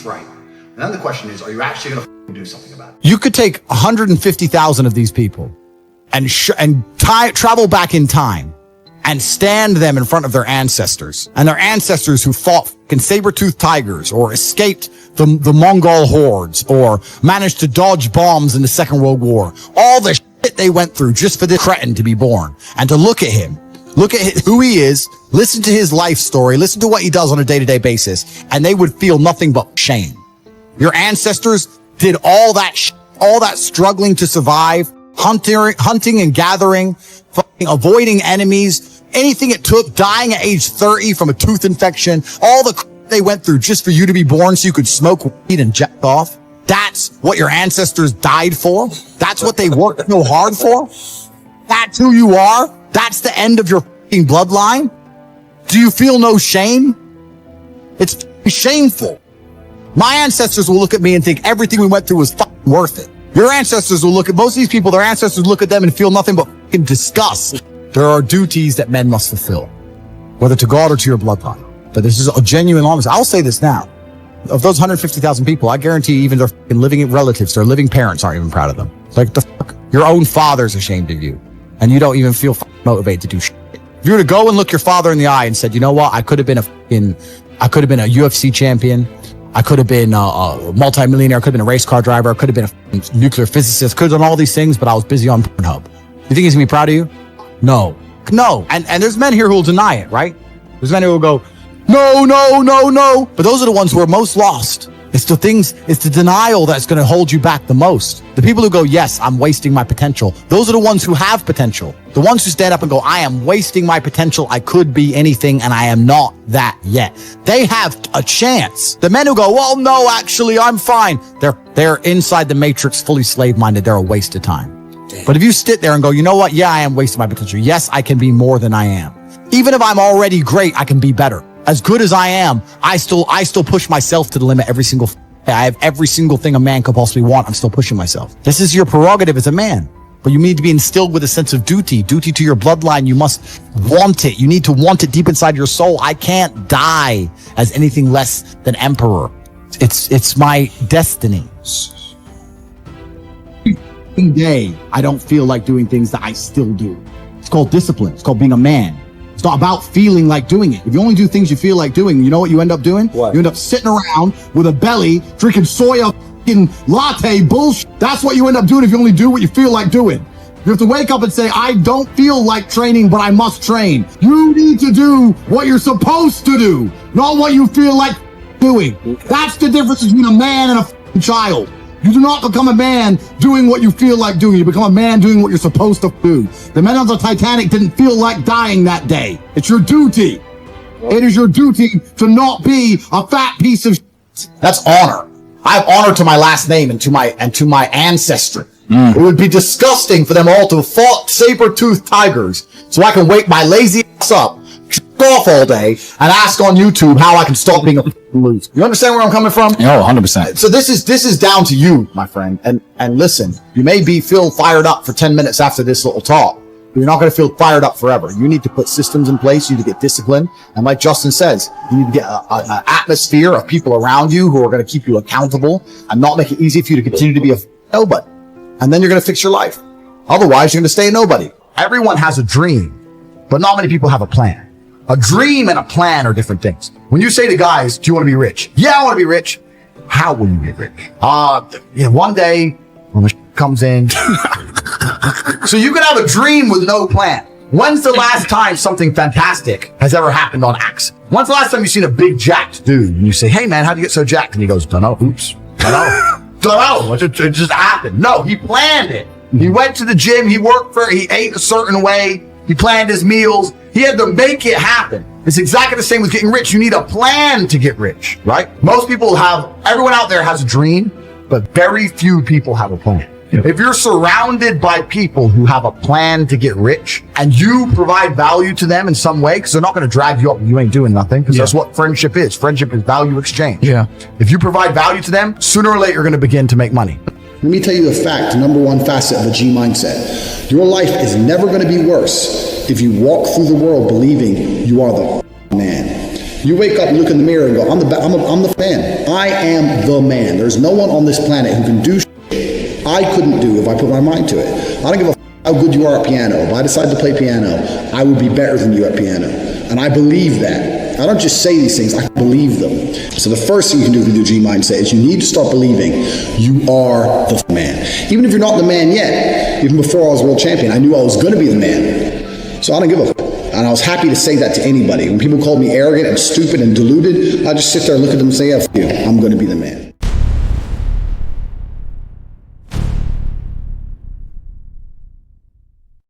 right. And then the question is, are you actually going to do something about it? You could take 150,000 of these people and travel back in time and stand them in front of their ancestors, and their ancestors who fought fucking saber-toothed tigers or escaped the Mongol hordes or managed to dodge bombs in the Second World War. All the shit they went through just for this cretin to be born, and to look at him, look at who he is, listen to his life story, listen to what he does on a day-to-day basis, and they would feel nothing but shame. Your ancestors did all that struggling to survive, hunting and gathering, avoiding enemies, anything it took, dying at age 30 from a tooth infection, all the they went through just for you to be born so you could smoke weed and jack off. That's what your ancestors died for. That's what they worked so hard for. That's who you are. That's the end of your fucking bloodline. Do you feel no shame? It's shameful. My ancestors will look at me and think everything we went through was fucking worth it. Your ancestors will look at most of these people, their ancestors look at them and feel nothing but fucking disgust. There are duties that men must fulfill, whether to God or to your bloodline. But this is a genuine honest. I'll say this now. Of those 150,000 people, I guarantee even their fucking living relatives, their living parents aren't even proud of them. Like the fuck, your own father's ashamed of you, and you don't even feel motivated to do shit. If you were to go and look your father in the eye and said, you know what, I could have been a UFC champion. I could have been a multi-millionaire. I could have been a race car driver. I could have been a nuclear physicist. Could have done all these things, but I was busy on Pornhub. You think he's gonna be proud of you? No. And there's men here who will deny it, right? There's men who will go, no. But those are the ones who are most lost. It's the denial that's going to hold you back the most. The people who go, yes, I'm wasting my potential. Those are the ones who have potential. The ones who stand up and go, I am wasting my potential. I could be anything and I am not that yet. They have a chance. The men who go, well, no, actually, I'm fine. They're inside the matrix, fully slave-minded. They're a waste of time. Damn. But if you sit there and go, you know what? Yeah, I am wasting my potential. Yes, I can be more than I am. Even if I'm already great, I can be better. As good as I am, I still push myself to the limit every single day. I have every single thing a man could possibly want. I'm still pushing myself. This is your prerogative as a man, but you need to be instilled with a sense of duty to your bloodline. You must want it. You need to want it deep inside your soul. I can't die as anything less than emperor. It's my destiny. Every day, I don't feel like doing things that I still do. It's called discipline. It's called being a man. It's not about feeling like doing it. If you only do things you feel like doing, you know what you end up doing? What? You end up sitting around with a belly, drinking soya fucking latte bullshit. That's what you end up doing if you only do what you feel like doing. You have to wake up and say, I don't feel like training, but I must train. You need to do what you're supposed to do, not what you feel like doing. That's the difference between a man and a child. You do not become a man doing what you feel like doing. You become a man doing what you're supposed to do. The men on the Titanic didn't feel like dying that day. It's your duty. It is your duty to not be a fat piece of shit. That's honor. I have honor to my last name and to my ancestry. It would be disgusting for them all to have fought saber-toothed tigers so I can wake my lazy ass up, off all day, and ask on YouTube how I can stop being a loser. You understand where I'm coming from? Oh, 100%. So this is down to you, my friend. And listen, you may feel fired up for 10 minutes after this little talk, but you're not going to feel fired up forever. You need to put systems in place. You need to get discipline. And like Justin says, you need to get an atmosphere of people around you who are going to keep you accountable and not make it easy for you to continue to be a nobody. And then you're going to fix your life. Otherwise, you're going to stay a nobody. Everyone has a dream, but not many people have a plan. A dream and a plan are different things. When you say to guys, do you want to be rich? Yeah, I want to be rich. How will you get rich? One day when the comes in. So you can have a dream with no plan. When's the last time something fantastic has ever happened on accident? When's the last time you've seen a big jacked dude and you say, hey man, how'd you get so jacked? And he goes, dunno, oops, dunno, it just happened. No, he planned it. He went to the gym, he ate a certain way, he planned his meals. He had to make it happen. It's exactly the same with getting rich. You need a plan to get rich, right? Everyone out there has a dream, but very few people have a plan. Yep. If you're surrounded by people who have a plan to get rich and you provide value to them in some way, because they're not going to drag you up when you ain't doing nothing, because that's what friendship is. Friendship is value exchange. Yeah. If you provide value to them, sooner or later you're going to begin to make money. Let me tell you a fact, the number one facet of a G mindset. Your life is never going to be worse if you walk through the world believing you are the man. You wake up, look in the mirror and go, I'm the man. I am the man. There's no one on this planet who can do shit I couldn't do if I put my mind to it. I don't give a how good you are at piano. If I decide to play piano, I would be better than you at piano. And I believe that. I don't just say these things, I believe them. So the first thing you can do with your G mindset is you need to start believing you are the man. Even if you're not the man yet, even before I was world champion, I knew I was going to be the man. So I don't give a and I was happy to say that to anybody. When people called me arrogant and stupid and deluded, I just sit there and look at them and say, yeah, f you, I'm going to be the man.